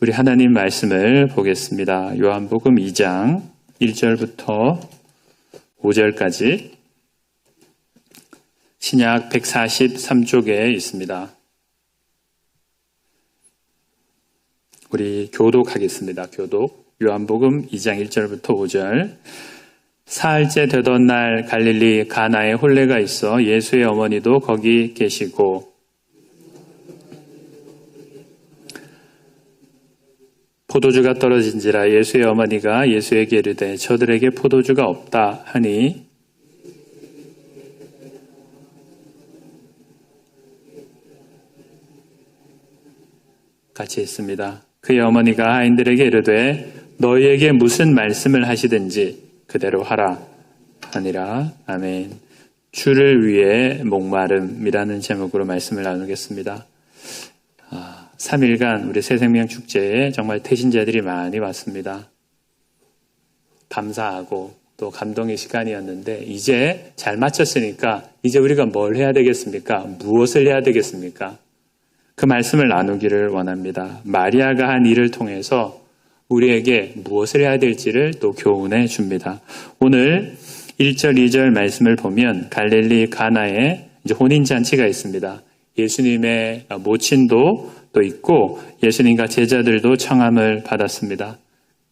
우리 하나님 말씀을 보겠습니다. 요한복음 2장 1절부터 5절까지 신약 143쪽에 있습니다. 우리 교독하겠습니다. 교독. 요한복음 2장 1절부터 5절. 사흘째 되던 날 갈릴리 가나에 혼례가 있어 예수의 어머니도 거기 계시고 포도주가 떨어진지라 예수의 어머니가 예수에게 이르되 저들에게 포도주가 없다 하니 같이 있습니다. 그의 어머니가 아인들에게 이르되 너희에게 무슨 말씀을 하시든지 그대로 하라 하니라. 아멘. 주를 위해 목마름이라는 제목으로 말씀을 나누겠습니다. 3일간 우리 새생명 축제에 정말 태신자들이 많이 왔습니다. 감사하고 또 감동의 시간이었는데 이제 잘 마쳤으니까 이제 우리가 뭘 해야 되겠습니까? 무엇을 해야 되겠습니까? 그 말씀을 나누기를 원합니다. 마리아가 한 일을 통해서 우리에게 무엇을 해야 될지를 또 교훈해 줍니다. 오늘 1절, 2절 말씀을 보면 갈릴리 가나에 이제 혼인잔치가 있습니다. 예수님의 모친도 또 있고 예수님과 제자들도 청함을 받았습니다.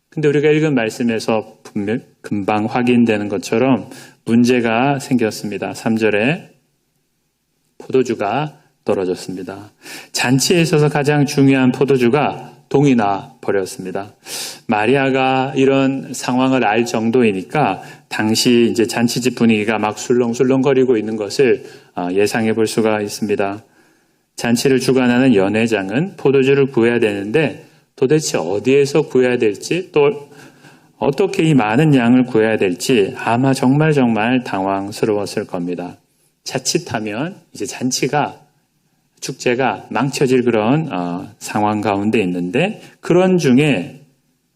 근데 우리가 읽은 말씀에서 분명 금방 확인되는 것처럼 문제가 생겼습니다. 3절에 포도주가 떨어졌습니다. 잔치에 있어서 가장 중요한 포도주가 동이 나 버렸습니다. 마리아가 이런 상황을 알 정도이니까 당시 이제 잔치집 분위기가 막 술렁술렁거리고 있는 것을 예상해 볼 수가 있습니다. 잔치를 주관하는 연회장은 포도주를 구해야 되는데 도대체 어디에서 구해야 될지 또 어떻게 이 많은 양을 구해야 될지 아마 정말 당황스러웠을 겁니다. 자칫하면 이제 축제가 망쳐질 그런 상황 가운데 있는데 그런 중에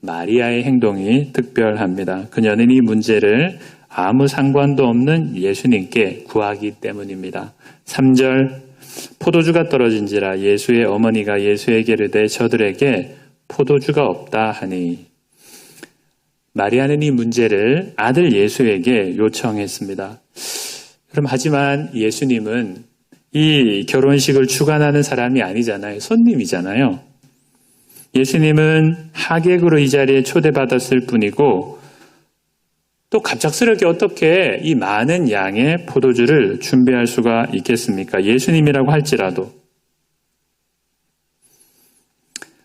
마리아의 행동이 특별합니다. 그녀는 이 문제를 아무 상관도 없는 예수님께 구하기 때문입니다. 3절 포도주가 떨어진지라 예수의 어머니가 예수에게 이르되 저들에게 포도주가 없다 하니 마리아는 이 문제를 아들 예수에게 요청했습니다. 그럼 하지만 예수님은 이 결혼식을 주관하는 사람이 아니잖아요. 손님이잖아요. 예수님은 하객으로 이 자리에 초대받았을 뿐이고 또 갑작스럽게 어떻게 이 많은 양의 포도주를 준비할 수가 있겠습니까? 예수님이라고 할지라도.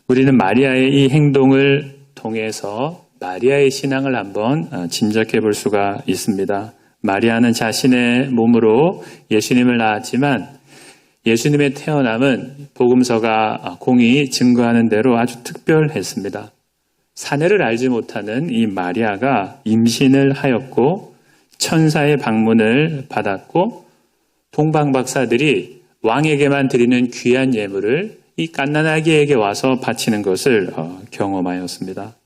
우리는 마리아의 이 행동을 통해서 마리아의 신앙을 한번 짐작해 볼 수가 있습니다. 마리아는 자신의 몸으로 예수님을 낳았지만 예수님의 태어남은 복음서가 공히 증거하는 대로 아주 특별했습니다. 사내를 알지 못하는 이 마리아가 임신을 하였고 천사의 방문을 받았고 동방박사들이 왕에게만 드리는 귀한 예물을 이 갓난아기에게 와서 바치는 것을 경험하였습니다.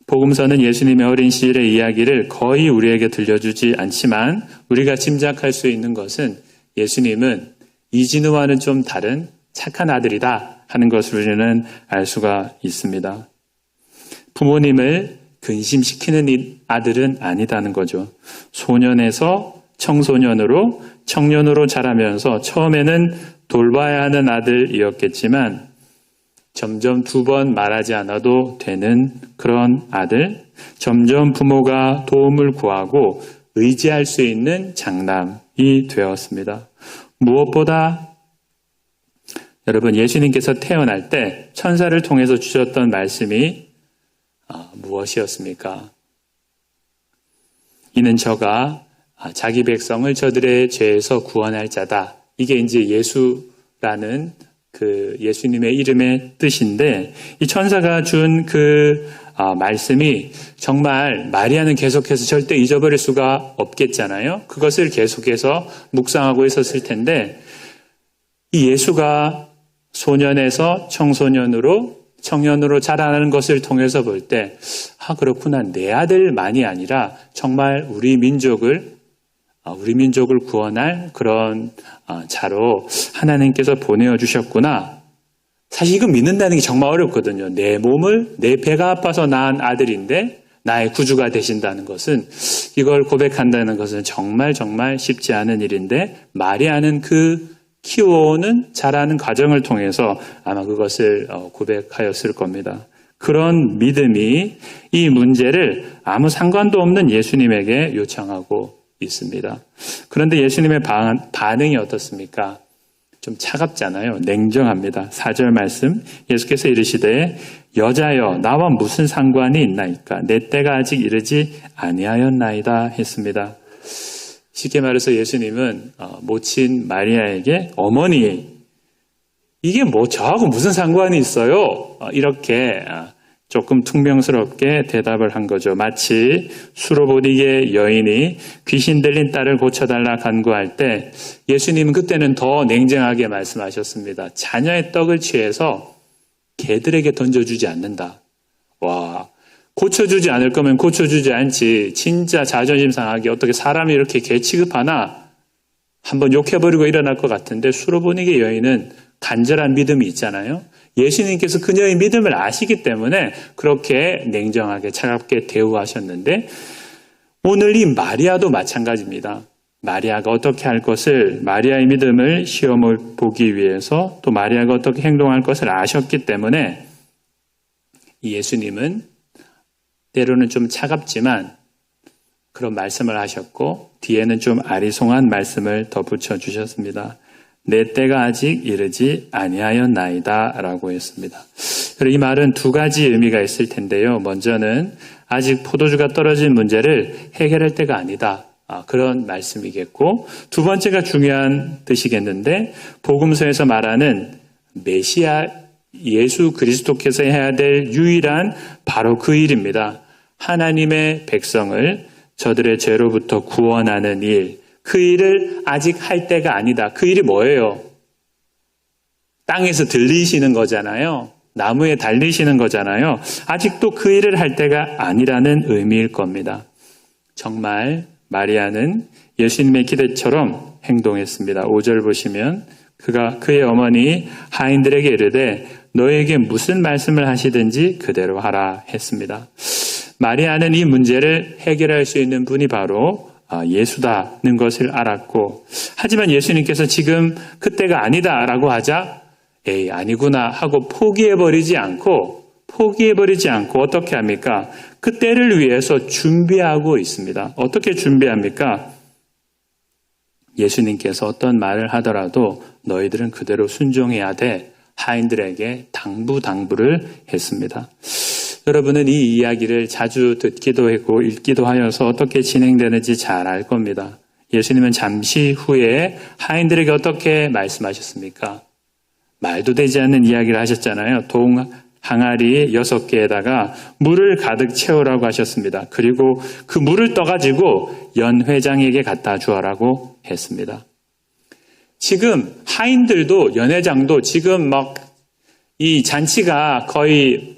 복음서는 예수님의 어린 시절의 이야기를 거의 우리에게 들려주지 않지만 우리가 짐작할 수 있는 것은 예수님은 이진우와는 좀 다른 착한 아들이다 하는 것을 우리는 알 수가 있습니다. 부모님을 근심시키는 아들은 아니다는 거죠. 소년에서 청소년으로 청년으로 자라면서 처음에는 돌봐야 하는 아들이었겠지만 점점 2번 말하지 않아도 되는 그런 아들, 점점 부모가 도움을 구하고 의지할 수 있는 장남이 되었습니다. 무엇보다 여러분 예수님께서 태어날 때 천사를 통해서 주셨던 말씀이 무엇이었습니까? 이는 저가 자기 백성을 저들의 죄에서 구원할 자다. 이게 이제 예수라는 그 예수님의 이름의 뜻인데 이 천사가 준 그 말씀이 정말 마리아는 계속해서 절대 잊어버릴 수가 없겠잖아요. 그것을 계속해서 묵상하고 있었을 텐데 이 예수가 소년에서 청소년으로 청년으로 자라나는 것을 통해서 볼 때 그렇구나. 내 아들만이 아니라 정말 우리 민족을 구원할 그런 자로 하나님께서 보내어 주셨구나. 사실 이거 믿는다는 게 정말 어렵거든요. 내 몸을 내 배가 아파서 낳은 아들인데 나의 구주가 되신다는 것은, 이걸 고백한다는 것은 정말 쉽지 않은 일인데, 마리아는 그 키워오는 자라는 과정을 통해서 아마 그것을 고백하였을 겁니다. 그런 믿음이 이 문제를 아무 상관도 없는 예수님에게 요청하고 있습니다. 그런데 예수님의 반응이 어떻습니까? 좀 차갑잖아요. 냉정합니다. 4절 말씀, 예수께서 이르시되 여자여 나와 무슨 상관이 있나이까? 내 때가 아직 이르지 아니하였나이다 했습니다. 쉽게 말해서 예수님은 모친 마리아에게 어머니, 이게 뭐 저하고 무슨 상관이 있어요? 이렇게 조금 퉁명스럽게 대답을 한 거죠. 마치 수로보디게 여인이 귀신 들린 딸을 고쳐달라 간구할 때 예수님은 그때는 더 냉정하게 말씀하셨습니다. 자녀의 떡을 취해서 개들에게 던져주지 않는다. 와, 고쳐주지 않을 거면 고쳐주지 않지. 진짜 자존심 상하게 어떻게 사람이 이렇게 개 취급하나? 한번 욕해버리고 일어날 것 같은데, 수로보니게 여인은 간절한 믿음이 있잖아요. 예수님께서 그녀의 믿음을 아시기 때문에 그렇게 냉정하게 차갑게 대우하셨는데, 오늘 이 마리아도 마찬가지입니다. 마리아가 어떻게 할 것을, 마리아의 믿음을 시험을 보기 위해서, 또 마리아가 어떻게 행동할 것을 아셨기 때문에 예수님은 때로는 좀 차갑지만 그런 말씀을 하셨고, 뒤에는 좀 아리송한 말씀을 덧붙여 주셨습니다. 내 때가 아직 이르지 아니하였나이다 라고 했습니다. 이 말은 두 가지 의미가 있을 텐데요. 먼저는 아직 포도주가 떨어진 문제를 해결할 때가 아니다, 그런 말씀이겠고, 두 번째가 중요한 뜻이겠는데, 복음서에서 말하는 메시아 예수 그리스도께서 해야 될 유일한 바로 그 일입니다. 하나님의 백성을 저들의 죄로부터 구원하는 일, 그 일을 아직 할 때가 아니다. 그 일이 뭐예요? 땅에서 들리시는 거잖아요. 나무에 달리시는 거잖아요. 아직도 그 일을 할 때가 아니라는 의미일 겁니다. 정말 마리아는 예수님의 기대처럼 행동했습니다. 5절 보시면 그의 어머니 하인들에게 이르되 너에게 무슨 말씀을 하시든지 그대로 하라 했습니다. 마리아는 이 문제를 해결할 수 있는 분이 바로 예수다는 것을 알았고, 하지만 예수님께서 지금 그때가 아니다라고 하자 에이 아니구나 하고 포기해버리지 않고 어떻게 합니까? 그때를 위해서 준비하고 있습니다. 어떻게 준비합니까? 예수님께서 어떤 말을 하더라도 너희들은 그대로 순종해야 돼, 하인들에게 당부를 했습니다. 여러분은 이 이야기를 자주 듣기도 했고 읽기도 하여서 어떻게 진행되는지 잘 알 겁니다. 예수님은 잠시 후에 하인들에게 어떻게 말씀하셨습니까? 말도 되지 않는 이야기를 하셨잖아요. 항아리 6개에다가 물을 가득 채우라고 하셨습니다. 그리고 그 물을 떠가지고 연회장에게 갖다 주어라고 했습니다. 지금 하인들도, 연회장도 지금 막 이 잔치가 거의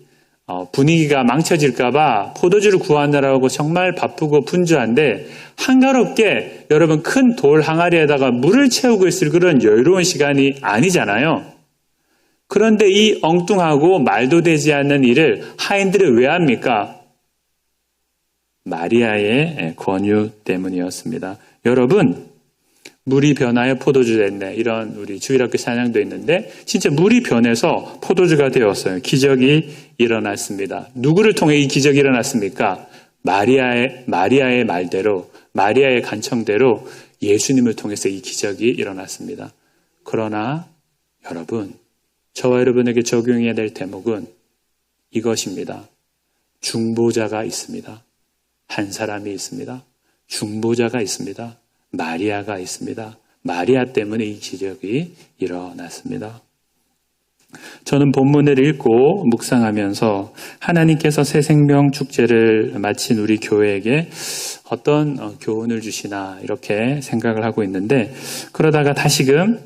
분위기가 망쳐질까봐 포도주를 구하느라고 정말 바쁘고 분주한데, 한가롭게 여러분 큰 돌 항아리에다가 물을 채우고 있을 그런 여유로운 시간이 아니잖아요. 그런데 이 엉뚱하고 말도 되지 않는 일을 하인들이 왜 합니까? 마리아의 권유 때문이었습니다. 여러분, 물이 변하여 포도주 됐네, 이런 우리 주일학교 찬양도 있는데 진짜 물이 변해서 포도주가 되었어요. 기적이 일어났습니다. 누구를 통해 이 기적이 일어났습니까? 마리아의 말대로, 마리아의 간청대로 예수님을 통해서 이 기적이 일어났습니다. 그러나 여러분, 저와 여러분에게 적용해야 될 대목은 이것입니다. 중보자가 있습니다. 한 사람이 있습니다. 중보자가 있습니다. 마리아가 있습니다. 마리아 때문에 이 기적이 일어났습니다. 저는 본문을 읽고 묵상하면서 하나님께서 새 생명 축제를 마친 우리 교회에게 어떤 교훈을 주시나 이렇게 생각을 하고 있는데, 그러다가 다시금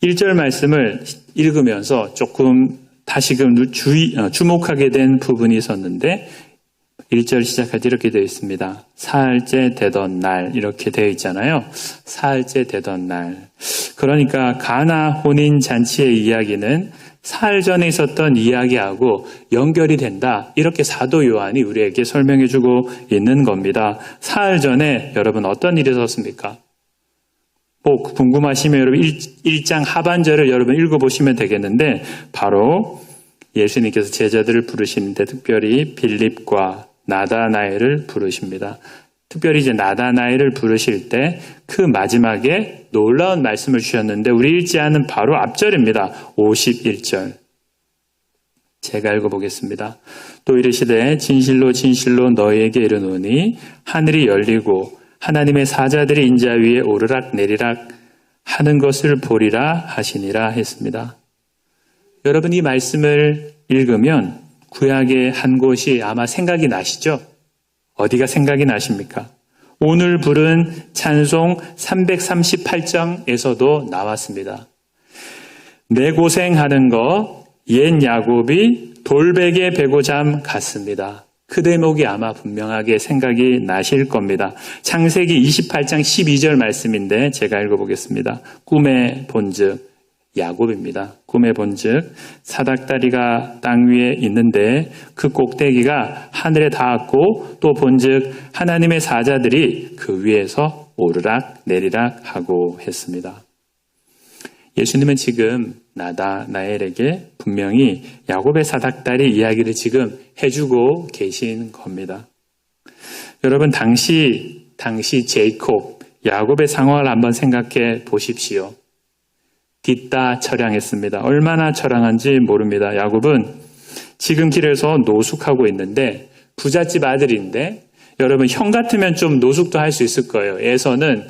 1절 말씀을 읽으면서 조금 다시금 주목하게 된 부분이 있었는데, 1절 시작할 때 이렇게 되어 있습니다. 사흘째 되던 날, 이렇게 되어 있잖아요. 사흘째 되던 날. 그러니까 가나 혼인 잔치의 이야기는 사흘 전에 있었던 이야기하고 연결이 된다. 이렇게 사도 요한이 우리에게 설명해 주고 있는 겁니다. 사흘 전에 여러분 어떤 일이 있었습니까? 궁금하시면 여러분 1장 하반절을 여러분 읽어보시면 되겠는데 바로 예수님께서 제자들을 부르시는데 특별히 빌립과 나다나엘을 부르십니다. 특별히 이제 나다나엘을 부르실 때 그 마지막에 놀라운 말씀을 주셨는데 우리 읽지 않은 바로 앞절입니다. 51절. 제가 읽어보겠습니다. 또 이르시되 진실로 진실로 너희에게 이르노니 하늘이 열리고 하나님의 사자들이 인자 위에 오르락 내리락 하는 것을 보리라 하시니라 했습니다. 여러분 이 말씀을 읽으면 구약의 한 곳이 아마 생각이 나시죠? 어디가 생각이 나십니까? 오늘 부른 찬송 338장에서도 나왔습니다. 내 고생하는 거 옛 야곱이 돌베개 베고잠 같습니다. 그 대목이 아마 분명하게 생각이 나실 겁니다. 창세기 28장 12절 말씀인데 제가 읽어보겠습니다. 꿈에 본즉 야곱입니다. 꿈에 본즉 사닥다리가 땅 위에 있는데 그 꼭대기가 하늘에 닿았고 또 본즉 하나님의 사자들이 그 위에서 오르락 내리락 하고 했습니다. 예수님은 지금 나다나엘에게 분명히 야곱의 사닥다리 이야기를 지금 해주고 계신 겁니다. 여러분 당시 제이콥, 야곱의 상황을 한번 생각해 보십시오. 딛다 처량했습니다. 얼마나 처량한지 모릅니다. 야곱은 지금 길에서 노숙하고 있는데 부잣집 아들인데 여러분 형 같으면 좀 노숙도 할 수 있을 거예요. 에서는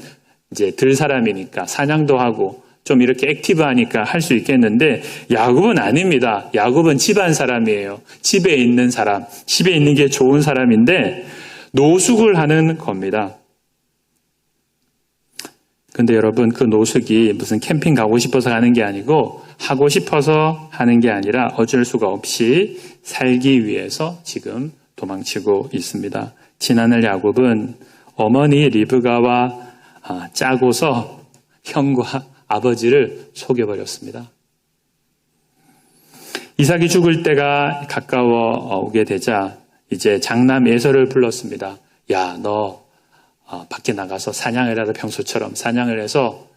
이제 들 사람이니까 사냥도 하고 좀 이렇게 액티브하니까 할 수 있겠는데 야곱은 아닙니다. 야곱은 집안 사람이에요. 집에 있는 사람, 집에 있는 게 좋은 사람인데 노숙을 하는 겁니다. 근데 여러분 그 노숙이 무슨 캠핑 가고 싶어서 가는 게 아니고 하고 싶어서 하는 게 아니라 어쩔 수가 없이 살기 위해서 지금 도망치고 있습니다. 지난날 야곱은 어머니 리브가와 짜고서 형과 아버지를 속여버렸습니다. 이삭이 죽을 때가 가까워 오게 되자 이제 장남 에서를 불렀습니다. 야, 너 밖에 나가서 사냥을 하다 평소처럼 사냥을 해서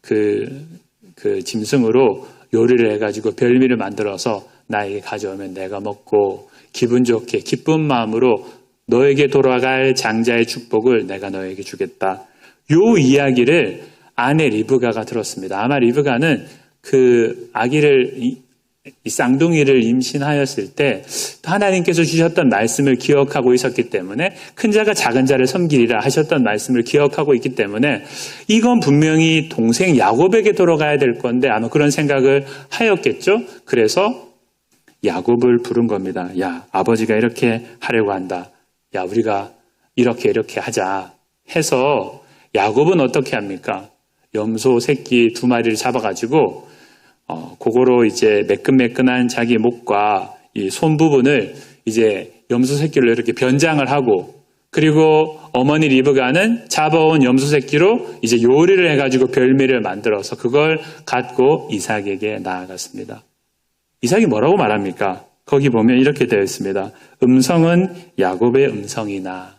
그 짐승으로 요리를 해가지고 별미를 만들어서 나에게 가져오면 내가 먹고 기분 좋게 기쁜 마음으로 너에게 돌아갈 장자의 축복을 내가 너에게 주겠다. 요 이야기를 아내 리브가가 들었습니다. 아마 리브가는 그 아기를 이 쌍둥이를 임신하였을 때 하나님께서 주셨던 말씀을 기억하고 있었기 때문에 큰 자가 작은 자를 섬기리라 하셨던 말씀을 기억하고 있기 때문에 이건 분명히 동생 야곱에게 돌아가야 될 건데 아마 그런 생각을 하였겠죠. 그래서 야곱을 부른 겁니다. 야, 아버지가 이렇게 하려고 한다. 야, 우리가 이렇게 하자 해서 야곱은 어떻게 합니까? 염소 새끼 2마리를 잡아가지고 그거로 이제 매끈매끈한 자기 목과 이 손 부분을 이제 염소 새끼로 이렇게 변장을 하고 그리고 어머니 리브가는 잡아온 염소 새끼로 이제 요리를 해가지고 별미를 만들어서 그걸 갖고 이삭에게 나아갔습니다. 이삭이 뭐라고 말합니까? 거기 보면 이렇게 되어 있습니다. 음성은 야곱의 음성이나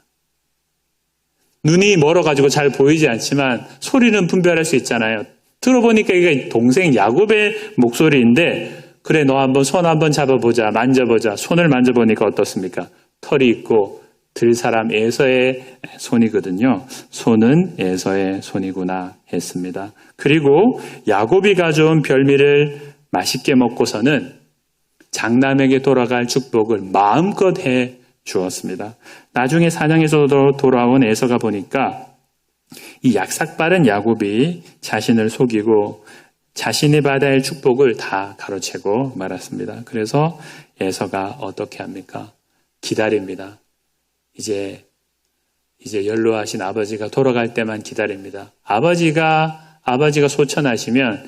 눈이 멀어가지고 잘 보이지 않지만 소리는 분별할 수 있잖아요. 들어보니까 이게 동생 야곱의 목소리인데 그래 너 한번 손 한번 잡아보자 만져보자. 손을 만져보니까 어떻습니까? 털이 있고 들 사람 에서의 손이거든요. 손은 에서의 손이구나 했습니다. 그리고 야곱이 가져온 별미를 맛있게 먹고서는 장남에게 돌아갈 축복을 마음껏 해 주었습니다. 나중에 사냥에서 돌아온 에서가 보니까 이 약삭빠른 야곱이 자신을 속이고 자신이 받아야 할 축복을 다 가로채고 말았습니다. 그래서 에서가 어떻게 합니까? 기다립니다. 이제 연로하신 아버지가 돌아갈 때만 기다립니다. 아버지가 소천하시면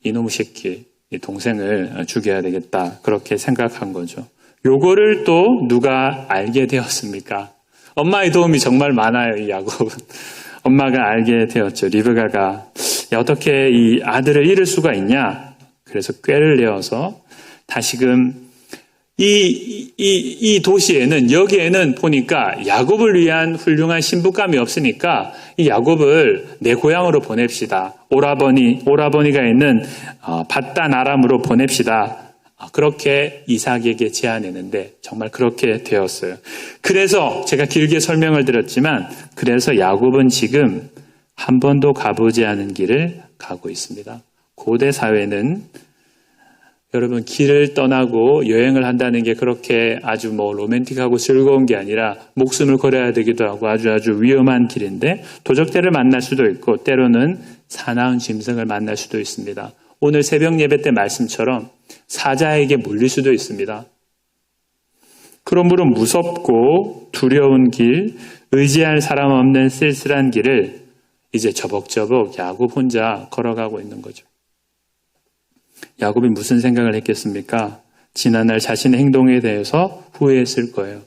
이놈의 새끼, 이 동생을 죽여야 되겠다. 그렇게 생각한 거죠. 요거를 또 누가 알게 되었습니까? 엄마의 도움이 정말 많아요, 이 야곱은. 엄마가 알게 되었죠. 리브가가 어떻게 이 아들을 잃을 수가 있냐? 그래서 꾀를 내어서 다시금 이 도시에는, 여기에는 보니까 야곱을 위한 훌륭한 신부감이 없으니까 이 야곱을 내 고향으로 보냅시다. 오라버니가 있는 밧단 아람으로 보냅시다. 그렇게 이삭에게 제안했는데 정말 그렇게 되었어요. 그래서 제가 길게 설명을 드렸지만, 그래서 야곱은 지금 한 번도 가보지 않은 길을 가고 있습니다. 고대 사회는 여러분, 길을 떠나고 여행을 한다는 게 그렇게 아주 로맨틱하고 즐거운 게 아니라 목숨을 걸어야 되기도 하고 아주 위험한 길인데, 도적들을 만날 수도 있고 때로는 사나운 짐승을 만날 수도 있습니다. 오늘 새벽 예배 때 말씀처럼 사자에게 물릴 수도 있습니다. 그러므로 무섭고 두려운 길, 의지할 사람 없는 쓸쓸한 길을 이제 저벅저벅 야곱 혼자 걸어가고 있는 거죠. 야곱이 무슨 생각을 했겠습니까? 지난날 자신의 행동에 대해서 후회했을 거예요.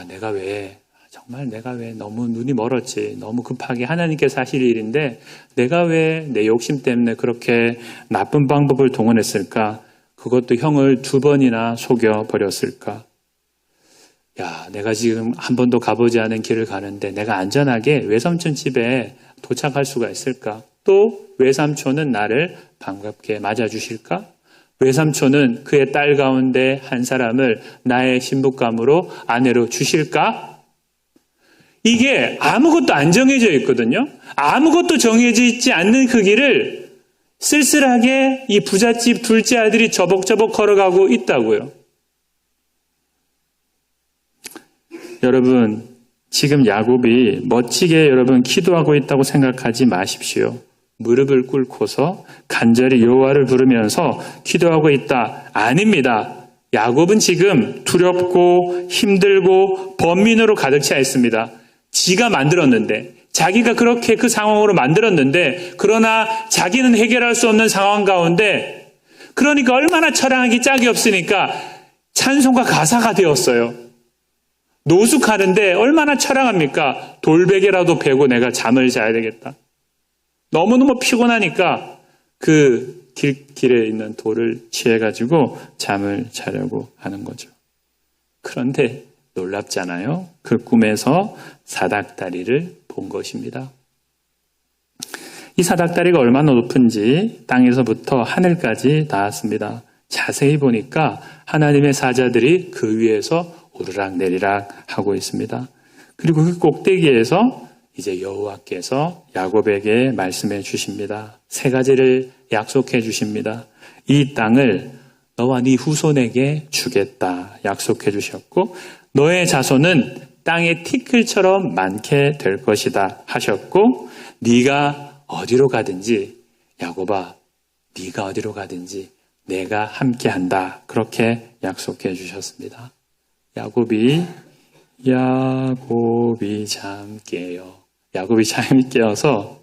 내가 왜 너무 눈이 멀었지. 너무 급하게 하나님께서 하실 일인데 내가 왜 내 욕심 때문에 그렇게 나쁜 방법을 동원했을까? 그것도 형을 2번이나 속여버렸을까? 내가 지금 한 번도 가보지 않은 길을 가는데 내가 안전하게 외삼촌 집에 도착할 수가 있을까? 또 외삼촌은 나를 반갑게 맞아주실까? 외삼촌은 그의 딸 가운데 한 사람을 나의 신부감으로 아내로 주실까? 이게 아무것도 안 정해져 있거든요. 아무것도 정해져 있지 않는 그 길을 쓸쓸하게 이 부잣집 둘째 아들이 저벅저벅 걸어가고 있다고요. 여러분, 지금 야곱이 멋지게 여러분 기도하고 있다고 생각하지 마십시오. 무릎을 꿇고서 간절히 여호와를 부르면서 기도하고 있다. 아닙니다. 야곱은 지금 두렵고 힘들고 번민으로 가득 차 있습니다. 지가 만들었는데, 자기가 그렇게 그 상황으로 만들었는데, 그러나 자기는 해결할 수 없는 상황 가운데, 그러니까 얼마나 처량하기 짝이 없으니까 찬송가 가사가 되었어요. 노숙하는데 얼마나 처량합니까? 돌베개라도 베고 내가 잠을 자야 되겠다. 너무너무 피곤하니까 그 길에 있는 돌을 취해가지고 잠을 자려고 하는 거죠. 그런데 놀랍잖아요. 그 꿈에서 사닥다리를 본 것입니다. 이 사닥다리가 얼마나 높은지 땅에서부터 하늘까지 닿았습니다. 자세히 보니까 하나님의 사자들이 그 위에서 오르락 내리락 하고 있습니다. 그리고 그 꼭대기에서 이제 여호와께서 야곱에게 말씀해 주십니다. 3가지를 약속해 주십니다. 이 땅을 너와 네 후손에게 주겠다 약속해 주셨고, 너의 자손은 땅의 티끌처럼 많게 될 것이다 하셨고, 네가 어디로 가든지, 야곱아, 네가 어디로 가든지 내가 함께한다, 그렇게 약속해 주셨습니다. 야곱이 잠 깨요. 야곱이 잠이 깨어서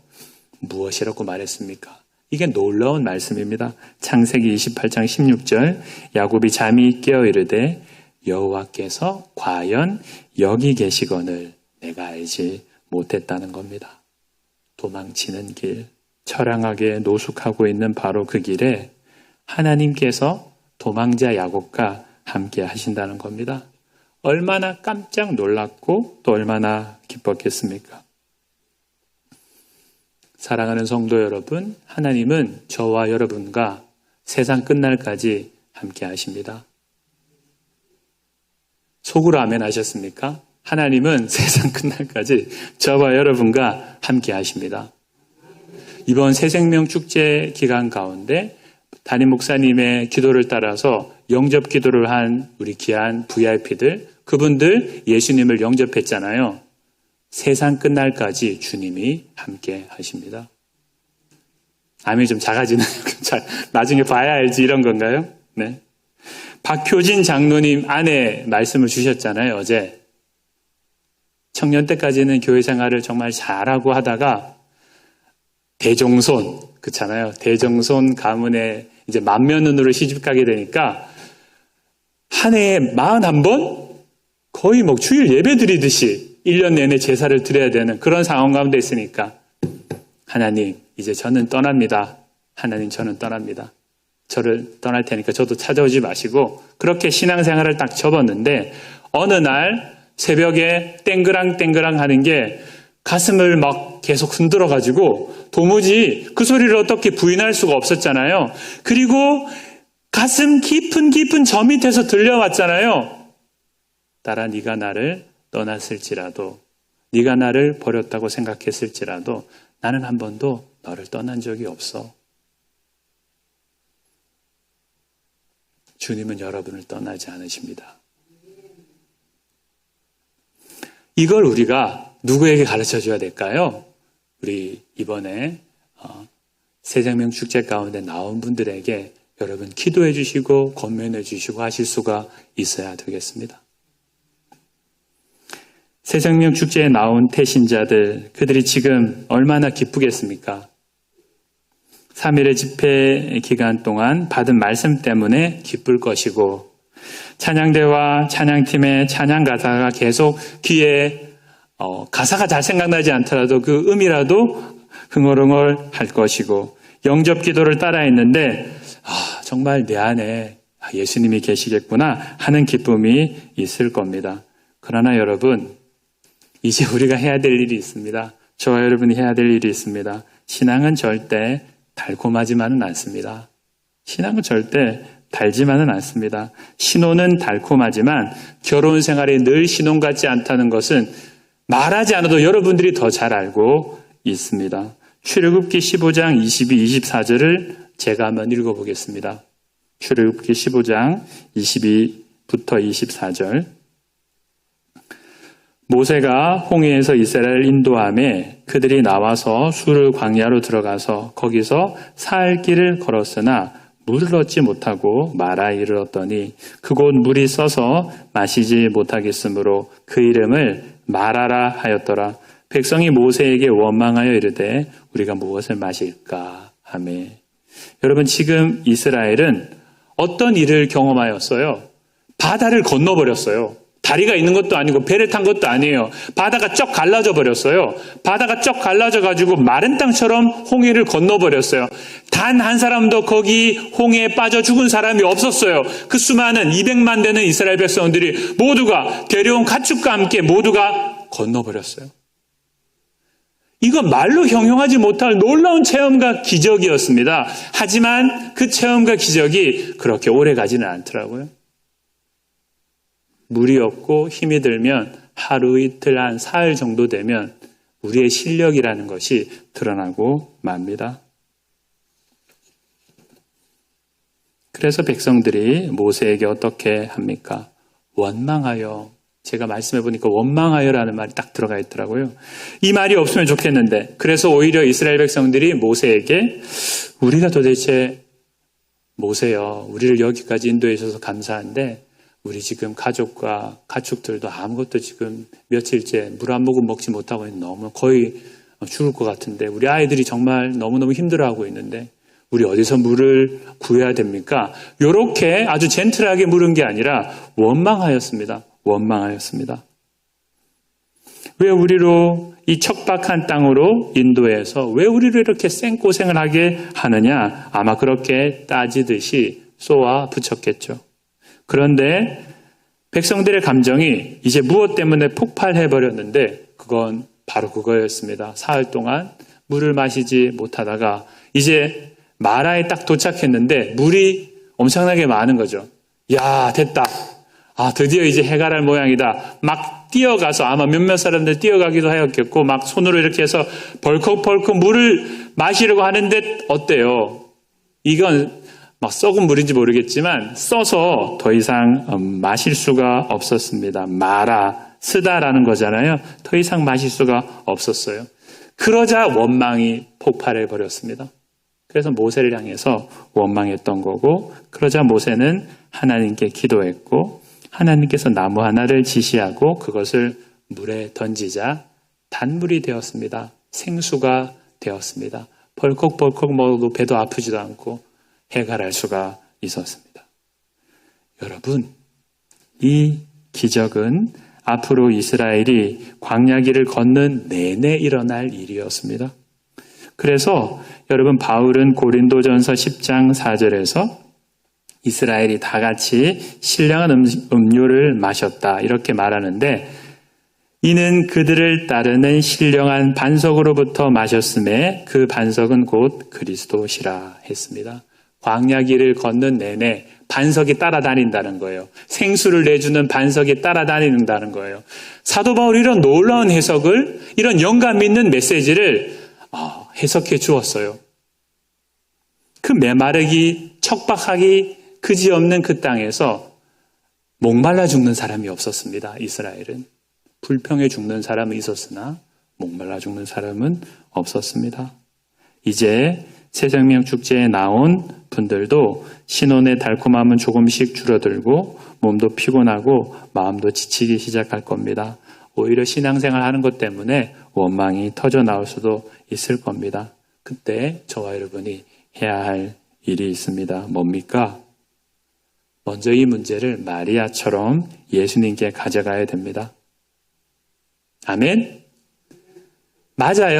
무엇이라고 말했습니까? 이게 놀라운 말씀입니다. 창세기 28장 16절, 야곱이 잠이 깨어 이르되 여호와께서 과연 여기 계시거늘 내가 알지 못했다는 겁니다. 도망치는 길, 처량하게 노숙하고 있는 바로 그 길에 하나님께서 도망자 야곱과 함께 하신다는 겁니다. 얼마나 깜짝 놀랐고 또 얼마나 기뻤겠습니까? 사랑하는 성도 여러분, 하나님은 저와 여러분과 세상 끝날까지 함께 하십니다. 속으로 아멘 하셨습니까? 하나님은 세상 끝날까지 저와 여러분과 함께 하십니다. 이번 새생명 축제 기간 가운데 담임 목사님의 기도를 따라서 영접 기도를 한 우리 귀한 VIP들, 그분들 예수님을 영접했잖아요. 세상 끝날까지 주님이 함께 하십니다. 아멘이 좀 작아지나요? 나중에 봐야 알지 이런 건가요? 네. 박효진 장로님 아내 말씀을 주셨잖아요, 어제. 청년 때까지는 교회 생활을 정말 잘하고 하다가 대종손, 그렇잖아요. 대종손 가문에 이제 맏며느리로 시집 가게 되니까 한 해에 41번? 거의 주일 예배 드리듯이 1년 내내 제사를 드려야 되는 그런 상황 가운데 있으니까 하나님, 이제 저는 떠납니다. 하나님, 저는 떠납니다. 저를 떠날 테니까 저도 찾아오지 마시고 그렇게 신앙생활을 딱 접었는데 어느 날 새벽에 땡그랑 하는 게 가슴을 막 계속 흔들어가지고 도무지 그 소리를 어떻게 부인할 수가 없었잖아요. 그리고 가슴 깊은 저 밑에서 들려왔잖아요. 딸아, 네가 나를 떠났을지라도, 네가 나를 버렸다고 생각했을지라도 나는 한 번도 너를 떠난 적이 없어. 주님은 여러분을 떠나지 않으십니다. 이걸 우리가 누구에게 가르쳐줘야 될까요? 우리 이번에 새생명 축제 가운데 나온 분들에게 여러분 기도해 주시고 권면해 주시고 하실 수가 있어야 되겠습니다. 새생명 축제에 나온 태신자들, 그들이 지금 얼마나 기쁘겠습니까? 3일의 집회 기간 동안 받은 말씀 때문에 기쁠 것이고 찬양대와 찬양팀의 찬양 가사가 계속 귀에 가사가 잘 생각나지 않더라도 그 음이라도 흥얼흥얼 할 것이고 영접 기도를 따라 했는데 정말 내 안에 예수님이 계시겠구나 하는 기쁨이 있을 겁니다. 그러나 여러분, 이제 우리가 해야 될 일이 있습니다. 저와 여러분이 해야 될 일이 있습니다. 신앙은 절대 달콤하지만은 않습니다. 신앙은 절대 달지만은 않습니다. 신혼은 달콤하지만 결혼 생활이 늘 신혼 같지 않다는 것은 말하지 않아도 여러분들이 더 잘 알고 있습니다. 출애굽기 15장 22, 24절을 제가 한번 읽어보겠습니다. 출애굽기 15장 22부터 24절. 모세가 홍해에서 이스라엘을 인도하매 그들이 나와서 수르 광야로 들어가서 거기서 사흘 길을 걸었으나 물을 얻지 못하고 마라에 이르렀더니 그곳 물이 써서 마시지 못하겠으므로 그 이름을 마라라 하였더라. 백성이 모세에게 원망하여 이르되 우리가 무엇을 마실까 하며. 여러분, 지금 이스라엘은 어떤 일을 경험하였어요? 바다를 건너버렸어요. 다리가 있는 것도 아니고 배를 탄 것도 아니에요. 바다가 쩍 갈라져 버렸어요. 바다가 쩍 갈라져 가지고 마른 땅처럼 홍해를 건너버렸어요. 단 한 사람도 거기 홍해에 빠져 죽은 사람이 없었어요. 그 수많은 200만 되는 이스라엘 백성들이 모두가 데려온 가축과 함께 모두가 건너버렸어요. 이건 말로 형용하지 못할 놀라운 체험과 기적이었습니다. 하지만 그 체험과 기적이 그렇게 오래 가지는 않더라고요. 물이 없고 힘이 들면 하루 이틀 한 사흘 정도 되면 우리의 실력이라는 것이 드러나고 맙니다. 그래서 백성들이 모세에게 어떻게 합니까? 원망하여. 제가 말씀해 보니까 원망하여라는 말이 딱 들어가 있더라고요. 이 말이 없으면 좋겠는데 그래서 오히려 이스라엘 백성들이 모세에게 우리가 도대체 모세여, 우리를 여기까지 인도해 주셔서 감사한데 우리 지금 가족과 가축들도 아무것도 지금 며칠째 물 한 모금 먹지 못하고 있는 너무 거의 죽을 것 같은데 우리 아이들이 정말 너무너무 힘들어하고 있는데 우리 어디서 물을 구해야 됩니까? 이렇게 아주 젠틀하게 물은 게 아니라 원망하였습니다. 원망하였습니다. 왜 우리로 이 척박한 땅으로 인도해서 왜 우리를 이렇게 생고생을 하게 하느냐? 아마 그렇게 따지듯이 쏘아 붙였겠죠. 그런데 백성들의 감정이 이제 무엇 때문에 폭발해버렸는데 그건 바로 그거였습니다. 사흘 동안 물을 마시지 못하다가 이제 마라에 딱 도착했는데 물이 엄청나게 많은 거죠. 야, 됐다. 드디어 이제 해가 날 모양이다. 막 뛰어가서 아마 몇몇 사람들 뛰어가기도 하였겠고 막 손으로 이렇게 해서 벌컥벌컥 물을 마시려고 하는데 어때요? 이건 막 썩은 물인지 모르겠지만 써서 더 이상 마실 수가 없었습니다. 마라, 쓰다라는 거잖아요. 더 이상 마실 수가 없었어요. 그러자 원망이 폭발해 버렸습니다. 그래서 모세를 향해서 원망했던 거고 그러자 모세는 하나님께 기도했고 하나님께서 나무 하나를 지시하고 그것을 물에 던지자 단물이 되었습니다. 생수가 되었습니다. 벌컥벌컥 먹어도 배도 아프지도 않고 해가 날 수가 있었습니다. 여러분, 이 기적은 앞으로 이스라엘이 광야길을 걷는 내내 일어날 일이었습니다. 그래서 여러분 바울은 고린도전서 10장 4절에서 이스라엘이 다 같이 신령한 음료를 마셨다 이렇게 말하는데 이는 그들을 따르는 신령한 반석으로부터 마셨음에 그 반석은 곧 그리스도시라 했습니다. 광야길을 걷는 내내 반석이 따라다닌다는 거예요. 생수를 내주는 반석이 따라다닌다는 거예요. 사도 바울이 이런 놀라운 해석을 이런 영감 있는 메시지를 해석해 주었어요. 그 메마르기 척박하기 그지없는 그 땅에서 목말라 죽는 사람이 없었습니다. 이스라엘은. 불평해 죽는 사람은 있었으나 목말라 죽는 사람은 없었습니다. 이제 새생명 축제에 나온 분들도 신혼의 달콤함은 조금씩 줄어들고 몸도 피곤하고 마음도 지치기 시작할 겁니다. 오히려 신앙생활 하는 것 때문에 원망이 터져 나올 수도 있을 겁니다. 그때 저와 여러분이 해야 할 일이 있습니다. 뭡니까? 먼저 이 문제를 마리아처럼 예수님께 가져가야 됩니다. 아멘? 맞아요.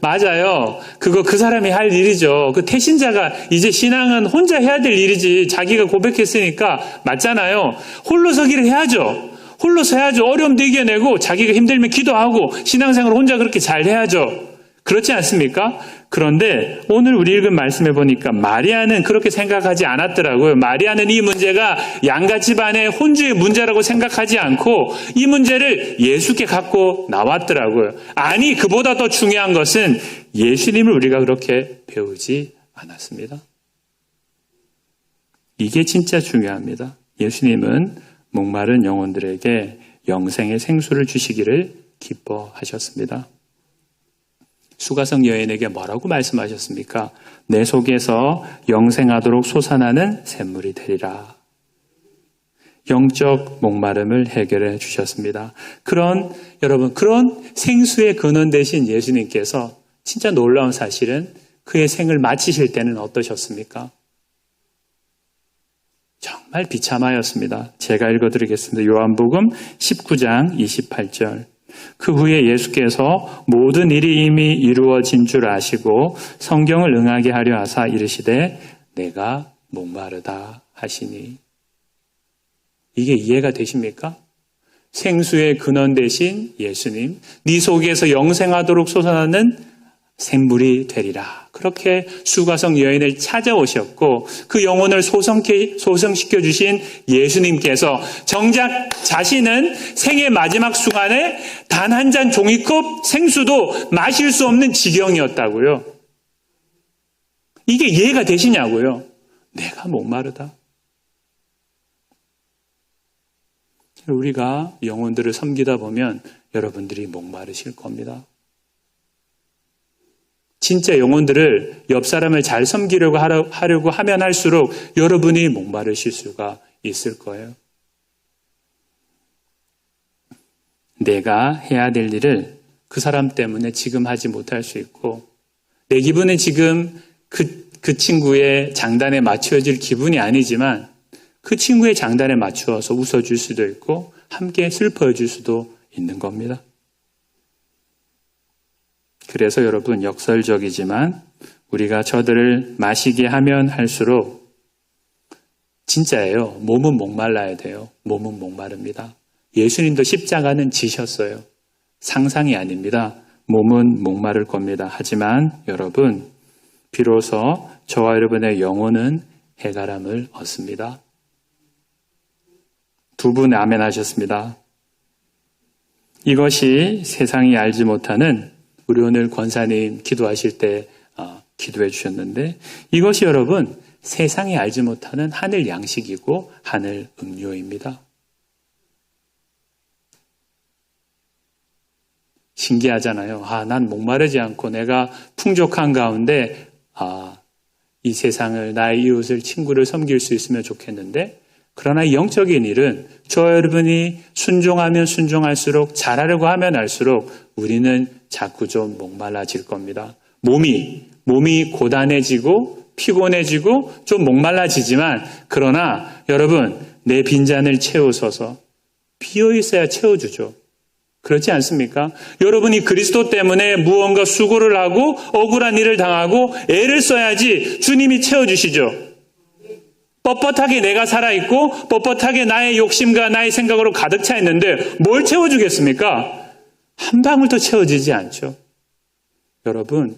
맞아요. 그거 그 사람이 할 일이죠. 그 태신자가 이제 신앙은 혼자 해야 될 일이지. 자기가 고백했으니까 맞잖아요. 홀로 서기를 해야죠. 홀로 서야죠. 어려움도 이겨내고 자기가 힘들면 기도하고 신앙생활을 혼자 그렇게 잘 해야죠. 그렇지 않습니까? 그런데 오늘 우리 읽은 말씀에 보니까 마리아는 그렇게 생각하지 않았더라고요. 마리아는 이 문제가 양가 집안의 혼주의 문제라고 생각하지 않고 이 문제를 예수께 갖고 나왔더라고요. 아니, 그보다 더 중요한 것은 예수님을 우리가 그렇게 배우지 않았습니다. 이게 진짜 중요합니다. 예수님은 목마른 영혼들에게 영생의 생수를 주시기를 기뻐하셨습니다. 수가성 여인에게 뭐라고 말씀하셨습니까? 내 속에서 영생하도록 솟아나는 샘물이 되리라. 영적 목마름을 해결해 주셨습니다. 여러분, 그런 생수의 근원 되신 예수님께서 진짜 놀라운 사실은 그의 생을 마치실 때는 어떠셨습니까? 정말 비참하였습니다. 제가 읽어드리겠습니다. 요한복음 19장 28절. 그 후에 예수께서 모든 일이 이미 이루어진 줄 아시고 성경을 응하게 하려 하사 이르시되 내가 목마르다 하시니. 이게 이해가 되십니까? 생수의 근원 되신 예수님, 네 속에서 영생하도록 솟아나는 샘물이 되리라. 그렇게 수가성 여인을 찾아오셨고 그 영혼을 소성시켜 주신 예수님께서 정작 자신은 생의 마지막 순간에 단 한 잔 종이컵 생수도 마실 수 없는 지경이었다고요. 이게 이해가 되시냐고요. 내가 목마르다. 우리가 영혼들을 섬기다 보면 여러분들이 목마르실 겁니다. 진짜 영혼들을 옆 사람을 잘 섬기려고 하려고 하면 할수록 여러분이 목마르실 수가 있을 거예요. 내가 해야 될 일을 그 사람 때문에 지금 하지 못할 수 있고 내 기분은 지금 그 친구의 장단에 맞춰질 기분이 아니지만 그 친구의 장단에 맞추어서 웃어줄 수도 있고 함께 슬퍼해줄 수도 있는 겁니다. 그래서 여러분 역설적이지만 우리가 저들을 마시게 하면 할수록 진짜예요. 몸은 목말라야 돼요. 몸은 목마릅니다. 예수님도 십자가는 지셨어요. 상상이 아닙니다. 몸은 목마를 겁니다. 하지만 여러분 비로소 저와 여러분의 영혼은 해가람을 얻습니다. 두 분 아멘 하셨습니다. 이것이 세상이 알지 못하는 우리 오늘 권사님 기도하실 때 기도해 주셨는데 이것이 여러분 세상이 알지 못하는 하늘 양식이고 하늘 음료입니다. 신기하잖아요. 난 목마르지 않고 내가 풍족한 가운데 이 세상을 나의 이웃을 친구를 섬길 수 있으면 좋겠는데 그러나 영적인 일은 저와 여러분이 순종하면 순종할수록 잘하려고 하면 할수록 우리는 자꾸 좀 목말라질 겁니다. 몸이 고단해지고 피곤해지고 좀 목말라지지만 그러나 여러분 내 빈잔을 채우소서 비어 있어야 채워주죠. 그렇지 않습니까? 여러분이 그리스도 때문에 무언가 수고를 하고 억울한 일을 당하고 애를 써야지 주님이 채워주시죠. 뻣뻣하게 내가 살아있고 뻣뻣하게 나의 욕심과 나의 생각으로 가득 차 있는데 뭘 채워주겠습니까? 한 방울 더 채워지지 않죠. 여러분,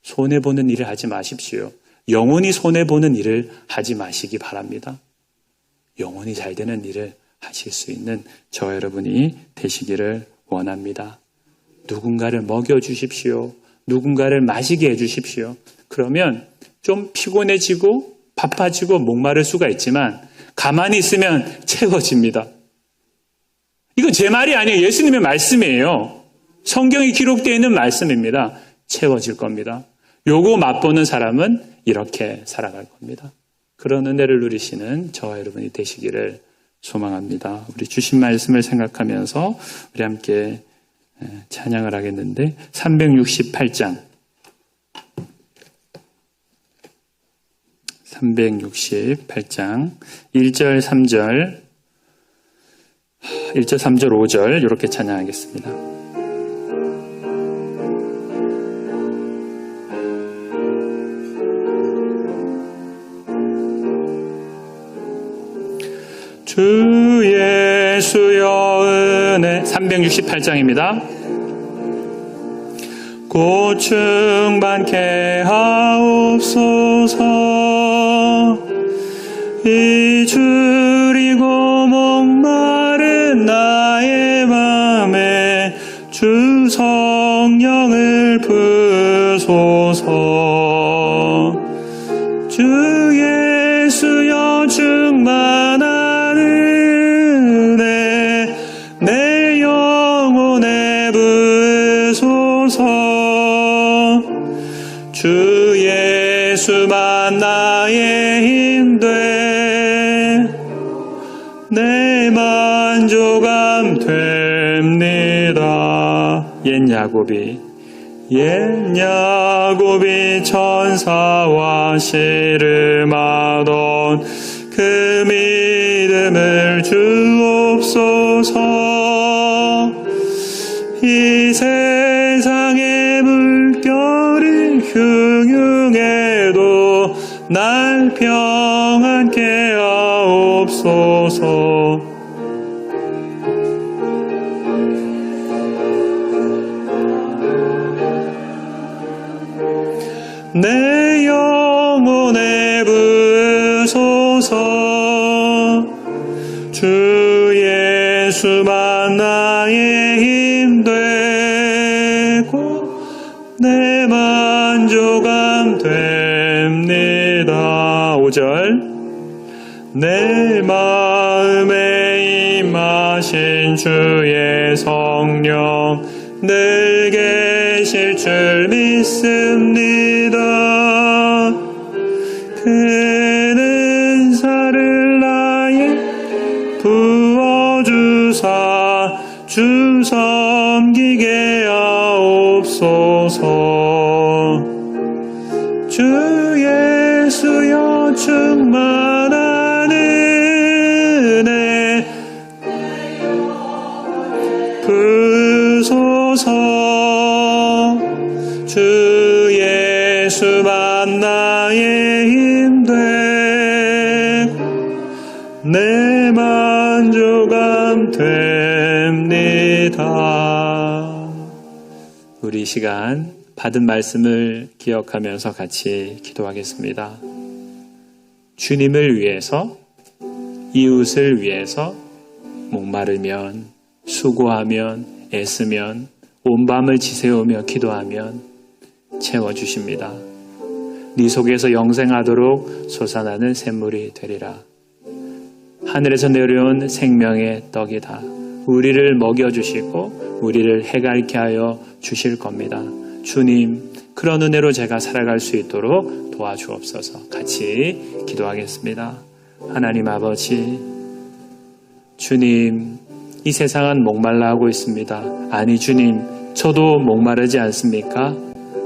손해보는 일을 하지 마십시오. 영원히 손해보는 일을 하지 마시기 바랍니다. 영원히 잘 되는 일을 하실 수 있는 저와 여러분이 되시기를 원합니다. 누군가를 먹여주십시오. 누군가를 마시게 해주십시오. 그러면 좀 피곤해지고 바빠지고 목마를 수가 있지만 가만히 있으면 채워집니다. 이거 제 말이 아니에요. 예수님의 말씀이에요. 성경에 기록되어 있는 말씀입니다. 채워질 겁니다. 요거 맛보는 사람은 이렇게 살아갈 겁니다. 그런 은혜를 누리시는 저와 여러분이 되시기를 소망합니다. 우리 주신 말씀을 생각하면서 우리 함께 찬양을 하겠는데 368장 1절 3절 5절 이렇게 찬양하겠습니다. 주 예수여 은혜 368장입니다. 고충 많게 하옵소서. 이 줄이고 목마른 나의 맘에 주 성령을 부소서. 주 예수여 충만한 내 영혼에 부소서. 주 예수만 나의 힘돼 내 만족함 됩니다. 옛 야곱이 천사와 씨름하던 그 믿음을 주옵소서. 이 세상의 물결이 흉흉해도 날 평안케 하옵소서. 내 영혼에 부소서. 주 예수만 나의 힘되고 내 만족함 됩니다. 5절 내 마음에 임하신 주의 성령 늘 계실 줄 믿습니다. 그는 사를 나의 부어주사 주 섬기게 하옵소서. 주 예수여 충만한 은혜 부소서. 주 예수만 나의 힘되고 내 만족함 됩니다. 우리 이 시간 받은 말씀을 기억하면서 같이 기도하겠습니다. 주님을 위해서, 이웃을 위해서 목마르면, 수고하면, 애쓰면, 온 밤을 지새우며 기도하면 채워주십니다. 네 속에서 영생하도록 솟아나는 샘물이 되리라. 하늘에서 내려온 생명의 떡이다. 우리를 먹여주시고 우리를 해갈케 하여 주실 겁니다. 주님, 그런 은혜로 제가 살아갈 수 있도록 도와주옵소서. 같이 기도하겠습니다. 하나님 아버지, 주님, 이 세상은 목말라 하고 있습니다. 아니 주님, 저도 목마르지 않습니까?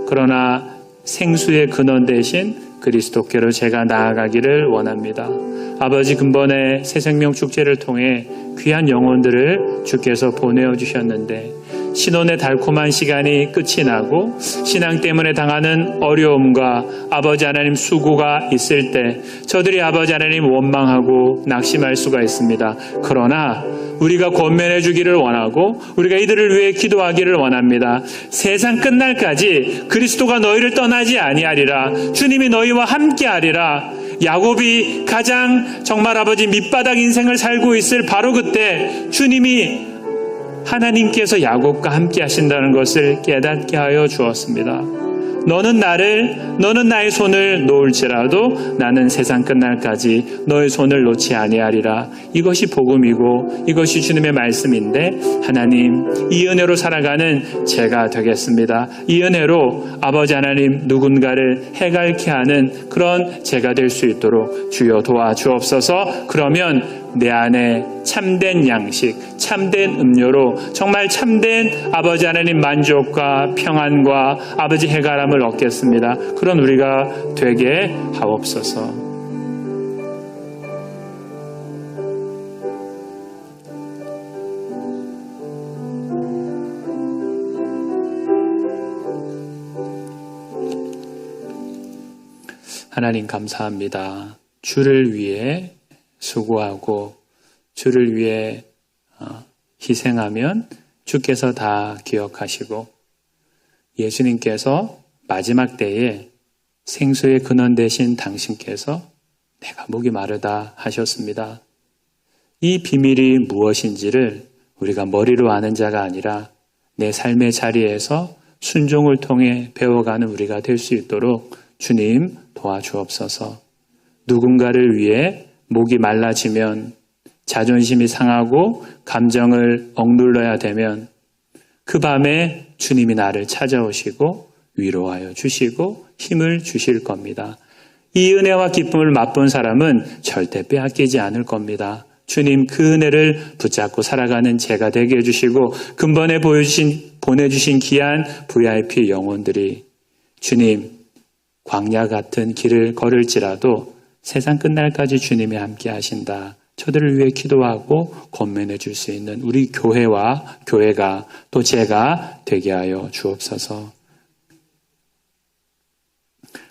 그러나 생수의 근원 대신 그리스도께로 제가 나아가기를 원합니다. 아버지, 근본의 새생명 축제를 통해 귀한 영혼들을 주께서 보내어 주셨는데 신혼의 달콤한 시간이 끝이 나고 신앙 때문에 당하는 어려움과 아버지 하나님 수고가 있을 때 저들이 아버지 하나님 원망하고 낙심할 수가 있습니다. 그러나 우리가 권면해 주기를 원하고 우리가 이들을 위해 기도하기를 원합니다. 세상 끝날까지 그리스도가 너희를 떠나지 아니하리라. 주님이 너희와 함께하리라. 야곱이 가장 정말 아버지 밑바닥 인생을 살고 있을 바로 그때 주님이 하나님께서 야곱과 함께 하신다는 것을 깨닫게 하여 주었습니다. 너는 나의 손을 놓을지라도 나는 세상 끝날까지 너의 손을 놓지 아니하리라. 이것이 복음이고 이것이 주님의 말씀인데 하나님 이 은혜로 살아가는 제가 되겠습니다. 이 은혜로 아버지 하나님 누군가를 해갈케 하는 그런 제가 될 수 있도록 주여 도와주옵소서. 그러면 내 안에 참된 양식, 참된 음료로 정말 참된 아버지 하나님 만족과 평안과 아버지 해갈함을 얻겠습니다. 그런 우리가 되게 하옵소서. 하나님 감사합니다. 주를 위해 수고하고 주를 위해 희생하면 주께서 다 기억하시고 예수님께서 마지막 때에 생수의 근원 되신 당신께서 내가 목이 마르다 하셨습니다. 이 비밀이 무엇인지를 우리가 머리로 아는 자가 아니라 내 삶의 자리에서 순종을 통해 배워가는 우리가 될 수 있도록 주님 도와주옵소서. 누군가를 위해 목이 말라지면 자존심이 상하고 감정을 억눌러야 되면 그 밤에 주님이 나를 찾아오시고 위로하여 주시고 힘을 주실 겁니다. 이 은혜와 기쁨을 맛본 사람은 절대 빼앗기지 않을 겁니다. 주님 그 은혜를 붙잡고 살아가는 제가 되게 해주시고 근본에 보내주신 귀한 VIP 영혼들이 주님 광야 같은 길을 걸을지라도 세상 끝날까지 주님이 함께 하신다. 저들을 위해 기도하고 권면해 줄 수 있는 우리 교회가 또 제가 되게 하여 주옵소서.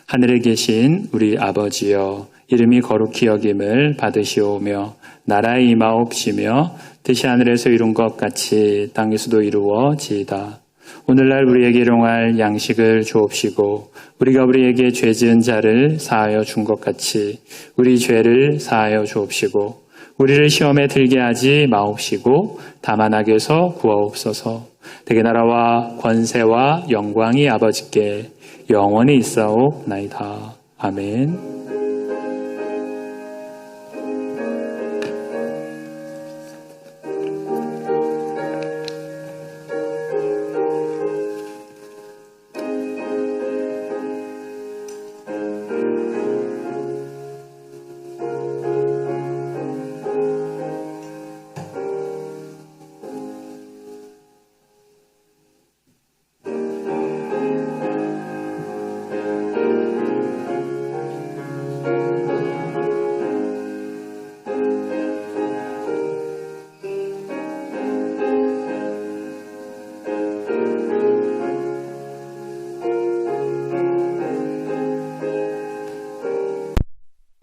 하늘에 계신 우리 아버지여 이름이 거룩히 여김을 받으시오며 나라의 임하옵시며 뜻이 하늘에서 이룬 것 같이 땅에서도 이루어지이다. 오늘날 우리에게 일용할 양식을 주옵시고 우리가 우리에게 죄 지은 자를 사하여 준 것 같이 우리 죄를 사하여 주옵시고 우리를 시험에 들게 하지 마옵시고 다만 악에서 구하옵소서. 대개 나라와 권세와 영광이 아버지께 영원히 있사옵나이다. 아멘.